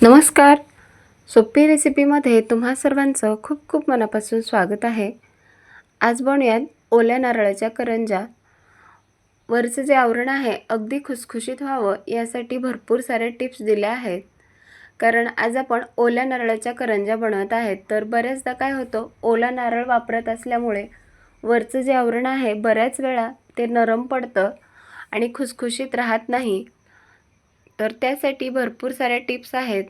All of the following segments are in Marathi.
नमस्कार. सोपी रेसिपीमध्ये तुम्हा सर्वांचं खूप खूप मनापासून स्वागत आहे. आज बनवूयात ओल्या नारळाच्या करंज्या. वरचं जे आवरण आहे अगदी खुसखुशीत व्हावं यासाठी भरपूर सारे टिप्स दिल्या आहेत. कारण आज आपण ओल्या नारळाच्या करंज्या बनवत आहेत. तर बऱ्याचदा काय होतं, ओला नारळ वापरत असल्यामुळे वरचं जे आवरण आहे बऱ्याच वेळा ते नरम पडतं आणि खुसखुशीत राहत नाही. तर त्यासाठी भरपूर साऱ्या टिप्स आहेत.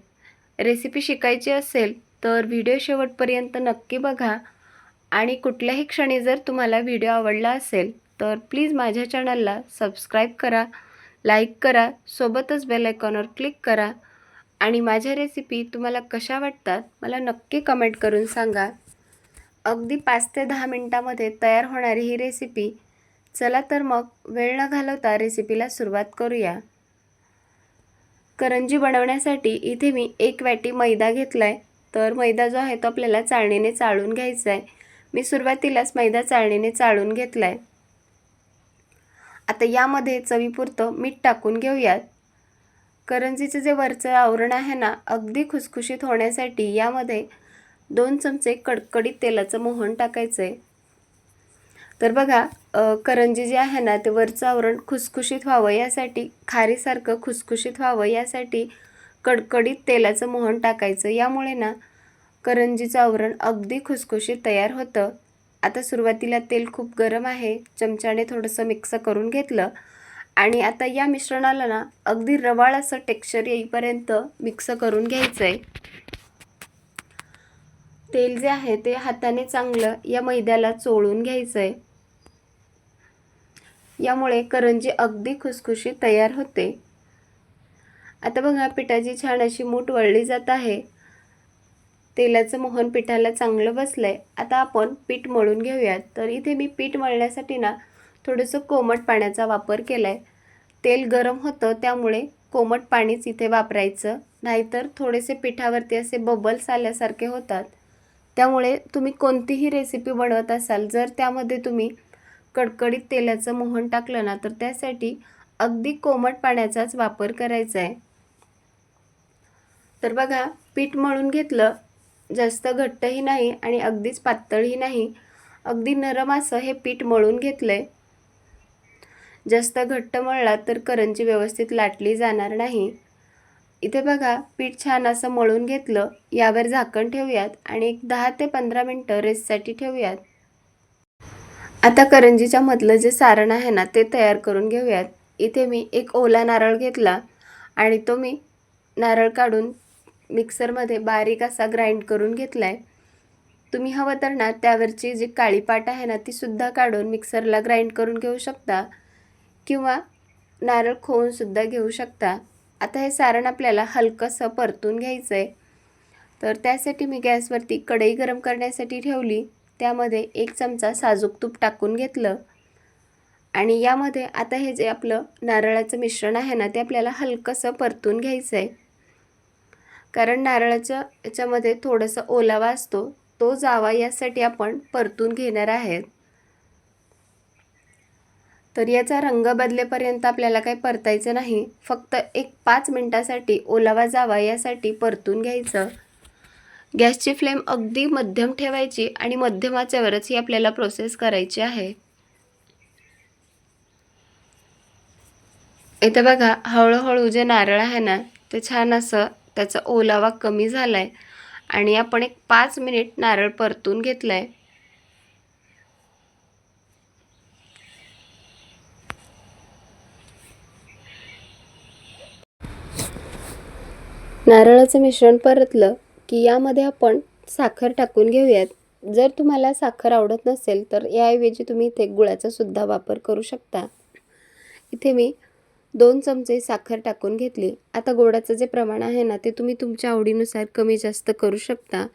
रेसिपी शिकायची असेल तर व्हिडिओ शेवटपर्यंत नक्की बघा आणि कुठल्याही क्षणी जर तुम्हाला व्हिडिओ आवडला असेल तर प्लीज माझ्या चॅनलला सबस्क्राईब करा, लाईक करा, सोबतच बेल आयकॉनवर क्लिक करा आणि माझ्या रेसिपी तुम्हाला कशा वाटतात मला नक्की कमेंट करून सांगा. अगदी 5 ते 10 मिनिटांमध्ये तयार होणारी ही रेसिपी. चला तर मग वेळ न घालवता रेसिपीला सुरुवात करूया. करंजी बनवण्यासाठी इथे मी 1 वाटी मैदा घेतला आहे. तर मैदा जो आहे तो आपल्याला चाळणीने चाळून घ्यायचा आहे. मी सुरुवातीलाच मैदा चाळणीने चाळून घेतला आहे. आता यामध्ये चवीपुरतं मीठ टाकून घेऊयात. करंजीचं जे वरचं आवरण आहे ना, अगदी खुसखुशीत होण्यासाठी यामध्ये 2 चमचे कडकडीत तेलाचं मोहन टाकायचं आहे. तर बघा, करंजी जी आहे ना ते वरचं आवरण खुसखुशीत व्हावं यासाठी, खारीसारखं खुसखुशीत व्हावं यासाठी कडकडीत तेलाचं मोहन टाकायचं. यामुळे ना करंजीचं आवरण अगदी खुसखुशीत तयार होतं. आता सुरुवातीला तेल खूप गरम आहे. चमच्याने थोडंसं मिक्स करून घेतलं आणि आता या मिश्रणाला ना अगदी रवाळ असं टेक्स्चर येईपर्यंत मिक्स करून घ्यायचं आहे. तेल जे आहे ते हाताने चांगलं या मैद्याला चोळून घ्यायचं आहे. यामुळे करंजी अगदी खुसखुशीत तयार होते. आता बघा, पिठाची छान अशी मूठ वळली जात आहे. तेलाचं मोहन पिठाला चांगलं बसलंय. आता आपण पीठ मळून घेऊयात. तर इथे मी पीठ मळण्यासाठी ना थोडंसं कोमट पाण्याचा वापर केलाय. तेल गरम होतं त्यामुळे कोमट पाणीच इथे वापरायचं, नाहीतर थोडेसे पिठावरती असे बबल्स आल्यासारखे होतात. त्यामुळे तुम्ही कोणतीही रेसिपी बनवत असाल, जर त्यामध्ये तुम्ही कडकडीत तेलाचं मोहन टाकलं ना तर त्यासाठी अगदी कोमट पाण्याचाच वापर करायचा आहे. तर बघा, पीठ मळून घेतलं. जास्त घट्टही नाही आणि अगदीच पातळही नाही, अगदी नरम असं हे पीठ मळून घेतलंय. जास्त घट्ट मळला तर करंजी व्यवस्थित लाटली जाणार नाही. इथे बघा, पीठ छान असं मळून घेतलं. यावर झाकण ठेवूयात आणि एक 10 ते 15 मिनिटं रेस्टसाठी ठेवूयात. आता करंजीच्या मधलं जे सारण आहे ना ते तयार करून घेऊयात. इथे मी एक ओला नारळ घेतला आणि तो मी नारळ काढून मिक्सरमध्ये बारीक असा ग्राइंड करून घेतलाय. तुम्ही हवं तर ना त्यावरची जी काळी पाट आहे ना ती सुद्धा काढून मिक्सरला ग्राइंड करून घेऊ शकता किंवा नारळ खोवून सुद्धा घेऊ शकता. आता हे सारण आपल्याला हलकंसं परतून घ्यायचं आहे. तर त्यासाठी मी गॅसवरती कढई गरम करण्यासाठी ठेवली. त्यामध्ये 1 चमचा साजूक तूप टाकून घेतलं आणि यामध्ये आता हे जे आपलं नारळाचं मिश्रण आहे ना ते आपल्याला हलकंसं परतून घ्यायचं आहे. कारण नारळाच्या याच्यामध्ये थोडंसं ओलावा असतो, तो जावा यासाठी आपण परतून घेणार आहेत. तर याचा रंग बदलेपर्यंत आपल्याला काही परतायचं नाही, फक्त एक 5 मिनिटासाठी ओलावा जावा यासाठी परतून घ्यायचं. गॅसची फ्लेम अगदी मध्यम ठेवायची आणि मध्यम आचेवरच ही आपल्याला प्रोसेस करायची आहे. इथे बघा, हळूहळू जे नारळ आहे ना ते छान असं त्याचा ओलावा कमी झालाय आणि आपण एक 5 मिनिट नारळ परतून घेतलाय. नारळाचं मिश्रण परतलं की यामध्ये आपण साखर टाकून घेऊयात. जर तुम्हाला साखर आवडत नसेल तर याऐवजी तुम्ही इथे गुळाचा सुद्धा वापर करू शकता. इथे मी 2 चमचे साखर टाकून घेतली. आता गोडाचं जे प्रमाण आहे ना ते तुम्ही तुमच्या आवडीनुसार कमी जास्त करू शकता.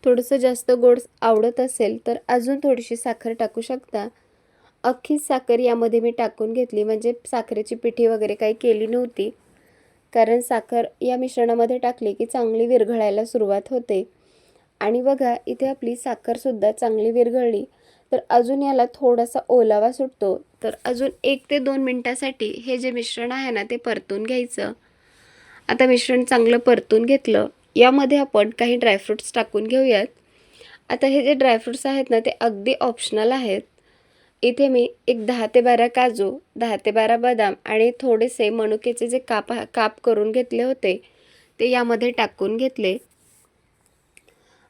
थोडंसं जास्त गोड आवडत असेल तर अजून थोडीशी साखर टाकू शकता. अख्खीच साखर यामध्ये मी टाकून घेतली, म्हणजे साखरेची पिठी वगैरे काही केली नव्हती. कारण साखर या मिश्रणामध्ये टाकली की चांगली विरघळायला सुरुवात होते. आणि बघा, इथे आपली साखरसुद्धा चांगली विरघळली. तर अजून याला थोडासा ओलावा सुटतो. तर अजून 1 ते 2 मिनिटासाठी हे जे मिश्रण आहे ना ते परतून घ्यायचं. आता मिश्रण चांगलं परतून घेतलं. यामध्ये आपण काही ड्रायफ्रूट्स टाकून घेऊयात. आता हे जे ड्रायफ्रूट्स आहेत ना, ते अगदी ऑप्शनल आहेत. इथे मी एक 10 ते 12 काजू, 10 ते 12 बदाम आणि थोडेसे मनुक्याचे जे काप करून घेतले होते ते यामध्ये टाकून घेतले.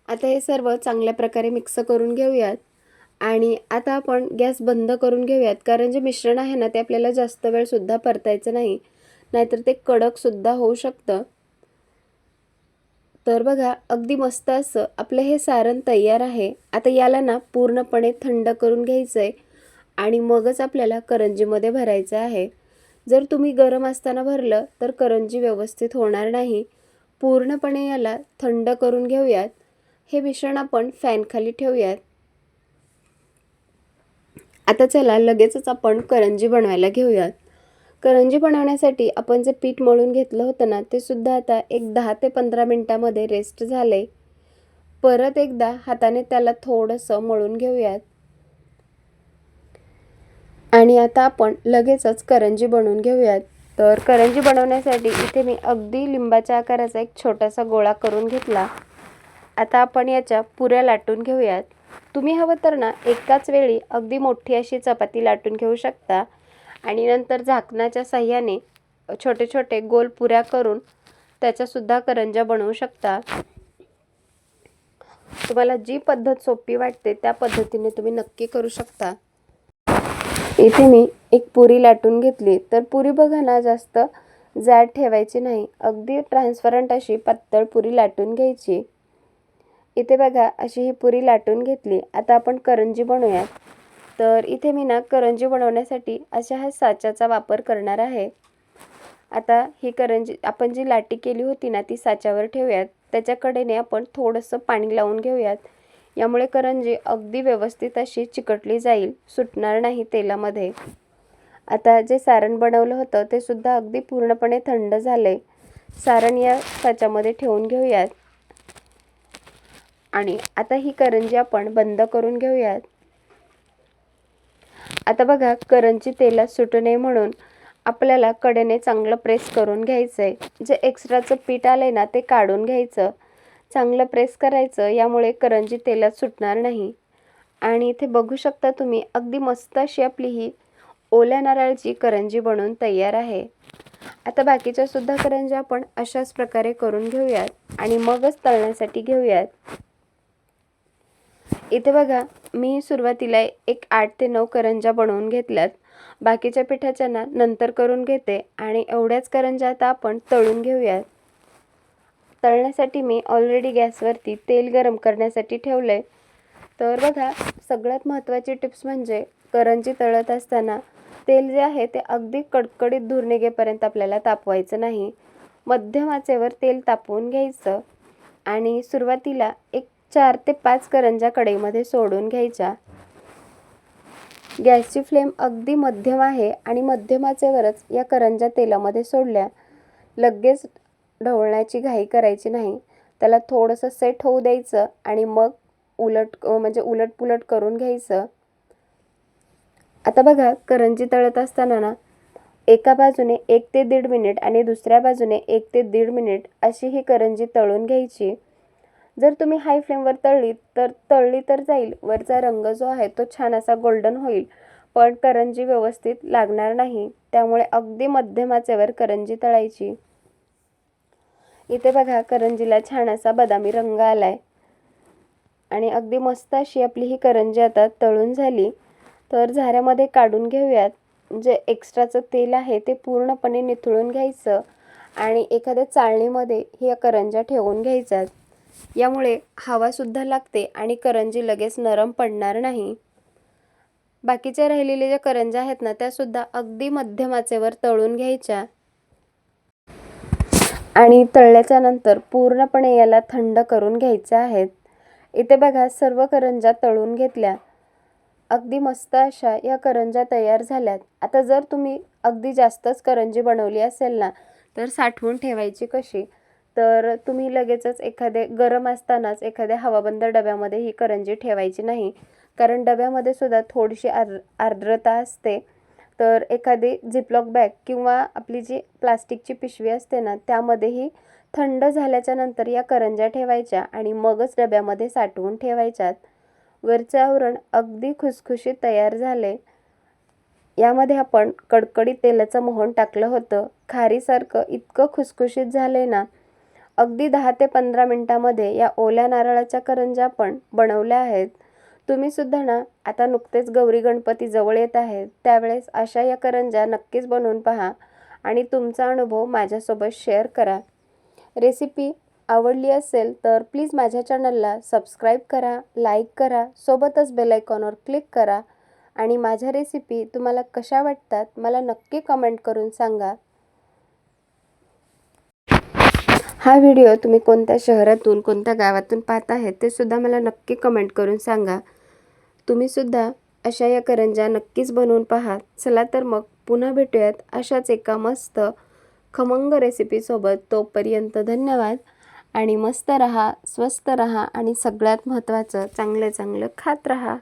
आता हे सर्व चांगल्या प्रकारे मिक्स करून घेऊयात आणि आता आपण गॅस बंद करून घेऊयात, कारण जे मिश्रण आहे ना, ते आपल्याला जास्त वेळ सुद्धा परतायचं नाही, नाहीतर ते कडक सुद्धा होऊ शकतं. तर बघा, अगदी मस्त असं आपलं हे सारण तयार आहे. आता याला ना पूर्णपणे थंड करून घ्यायचं आहे आणि मगच आपल्याला करंजीमध्ये भरायचं आहे. जर तुम्ही गरम असताना भरलं तर करंजी व्यवस्थित होणार नाही. पूर्णपणे याला थंड करून घेऊयात. हे मिश्रण आपण फॅनखाली ठेवूयात. आता चला लगेचच आपण करंजी बनवायला घेऊयात. करंजी बनवण्यासाठी आपण जे पीठ मळून घेतलं होतं ना, ते सुद्धा आता एक 10 ते 15 मिनिटांमध्ये रेस्ट झाले. परत एकदा हाताने त्याला थोडंसं मळून घेऊयात आणि आता आपण लगेचच करंजी बनवून घेऊयात. तर करंजी बनवण्यासाठी इथे मी अगदी लिंबाच्या आकाराचा एक छोटासा गोळा करून घेतला. आता आपण याच्या पुऱ्या लाटून घेऊयात. तुम्ही हवं तर ना एकाच वेळी अगदी मोठी अशी चपाती लाटून घेऊ शकता आणि नंतर झाकणाच्या साह्याने छोटे छोटे गोल पुऱ्या करून त्याच्यासुद्धा करंज्या बनवू शकता. तुम्हाला जी पद्धत सोपी वाटते त्या पद्धतीने तुम्ही नक्की करू शकता. इथे मी एक पुरी लाटून घेतली. तर पुरी बघा ना, जास्त जाड ठेवायची नाही, अगदी ट्रान्सपरंट अशी पातळ पुरी लाटून घ्यायची. इथे बघा, अशी ही पुरी लाटून घेतली. आता आपण करंजी बनवूयात. तर इथे मी ना करंजी बनवण्यासाठी अशा ह्या साच्याचा वापर करणार आहे. आता ही करंजी आपण जी लाटी केली होती ना, ती साच्यावर ठेवूयात. त्याच्या कडेने आपण थोडंसं पाणी लावून घेऊयात. यामुळे करंजी अगदी व्यवस्थित अशी चिकटली जाईल, सुटणार नाही तेलामध्ये. आता जे सारण बनवलं होतं ते सुद्धा अगदी पूर्णपणे थंड झाले. सारण या साच्यामध्ये ठेवून घेऊयात आणि आता ही करंजी आपण बंद करून घेऊयात. आता बघा, करंजी तेलात सुटू नये म्हणून आपल्याला कडेने चांगलं प्रेस करून घ्यायचं आहे. जे एक्स्ट्राचं पीठ आलंय ना, ते काढून घ्यायचं, चांगलं प्रेस करायचं. यामुळे करंजी तेलात सुटणार नाही. आणि इथे बघू शकता तुम्ही, अगदी मस्त अशी आपली ही ओल्या नारळाची करंजी बनवून तयार आहे. आता बाकीच्या सुद्धा करंज्या आपण अशाच प्रकारे करून घेऊयात आणि मगच तळण्यासाठी घेऊयात. इथे बघा, मी सुरुवातीला एक 8 ते 9 करंज्या बनवून घेतल्यात. बाकीच्या पिठाच्या ना नंतर करून घेते आणि एवढ्याच करंज्या आता आपण तळून घेऊयात. तळण्यासाठी मी ऑलरेडी गॅसवरती तेल गरम करण्यासाठी ठेवलंय. तर बघा, सगळ्यात महत्त्वाची टिप्स म्हणजे करंजी तळत असताना तेल जे आहे ते अगदी कडकडीत धूर निघेपर्यंत आपल्याला तापवायचं नाही. मध्यम आचेवर तेल तापवून घ्यायचं आणि सुरुवातीला एक 4 ते 5 करंज्या कढईमध्ये सोडून घ्यायच्या. गॅसची फ्लेम अगदी मध्यम आहे आणि मध्यम आचेवरच या करंज्या तेलामध्ये सोडल्या. लगेच ढवळण्याची घाई करायची नाही. त्याला थोडंसं सेट होऊ द्यायचं आणि मग उलटपुलट करून घ्यायचं. आता बघा, करंजी तळत असताना ना एका बाजूने 1 ते 1.5 मिनिट आणि दुसऱ्या बाजूने 1 ते 1.5 मिनिट अशी ही करंजी तळून घ्यायची. जर तुम्ही हाय फ्लेमवर तळली तर जाईल. वरचा रंग जो आहे तो छान असा गोल्डन होईल, पण करंजी व्यवस्थित लागणार नाही. त्यामुळे अगदी मध्यम आचेवर करंजी तळायची. इथे बघा, करंजीला छान असा बदामी रंग आलाय आणि अगदी मस्त अशी आपली ही करंजी आता तळून झाली. तर झाऱ्यामध्ये काढून घेऊयात. जे एक्स्ट्राचं तेल आहे ते पूर्णपणे निथळून घ्यायचं आणि एखाद्या चाळणीमध्ये ह्या करंज्या ठेवून घ्यायच्यात. यामुळे हवासुद्धा लागते आणि करंजी लगेच नरम पडणार नाही. बाकीच्या राहिलेल्या ज्या करंज्या आहेत ना, त्यासुद्धा अगदी मध्यम आचेवर तळून घ्यायच्या आणि तळल्याच्या नंतर पूर्णपणे याला थंड करून घ्यायच्या आहेत. इथे बघा, सर्व करंज्या तळून घेतल्या. अगदी मस्त अशा या करंज्या तयार झाल्यात. आता जर तुम्ही अगदी जास्तच करंजी बनवली असेल ना, तर साठवून ठेवायची कशी? तर तुम्ही लगेचच गरम असतानाच एखाद्या हवाबंद डब्यामध्ये ही करंजी ठेवायची नाही, कारण डब्यामध्ये सुद्धा थोडीशी आर्द्रता असते. तर एखादी झिपलॉक बॅग किंवा आपली जी प्लास्टिकची पिशवी असते ना, त्यामध्येही थंड झाल्याच्या नंतर या करंज्या ठेवायच्या आणि मगच डब्यामध्ये साठवून ठेवायच्यात. वरचे आवरण अगदी खुसखुशीत तयार झाले. यामध्ये आपण कडकडीत तेलाचं मोहन टाकलं होतं. खारीसारखं इतकं खुसखुशीत झाले ना, अगदी 10 ते 15 मिनिटामध्ये या ओल्या नारळाच्या करंज्या आपण बनवल्या आहेत. तुम्ही सुद्धा ना, आता नुकतेच गौरी गणपती जवळ येत आहेत, त्यावेळेस अशा या करंज्या नक्कीच बनवून पहा आणि तुमचा अनुभव माझ्यासोबत शेअर करा. रेसिपी आवडली असेल तर प्लीज माझ्या चॅनलला सबस्क्राईब करा, लाईक करा, सोबतच बेल आयकॉनवर क्लिक करा आणि माझ्या रेसिपी तुम्हाला कशा वाटतात मला नक्की कमेंट करून सांगा. हा व्हिडिओ तुम्ही कोणत्या शहरातून, कोणत्या गावातून पाहत आहेत ते सुद्धा मला नक्की कमेंट करून सांगा. तुम्ही सुद्धा अशा या करंज्या नक्कीच बनवून पहा. चला तर मग पुन्हा भेटूयात अशाच एका मस्त खमंग रेसिपीसोबत. तोपर्यंत धन्यवाद आणि मस्त रहा, स्वस्त रहा आणि सगळ्यात महत्त्वाचं चांगलं चांगलं खात रहा.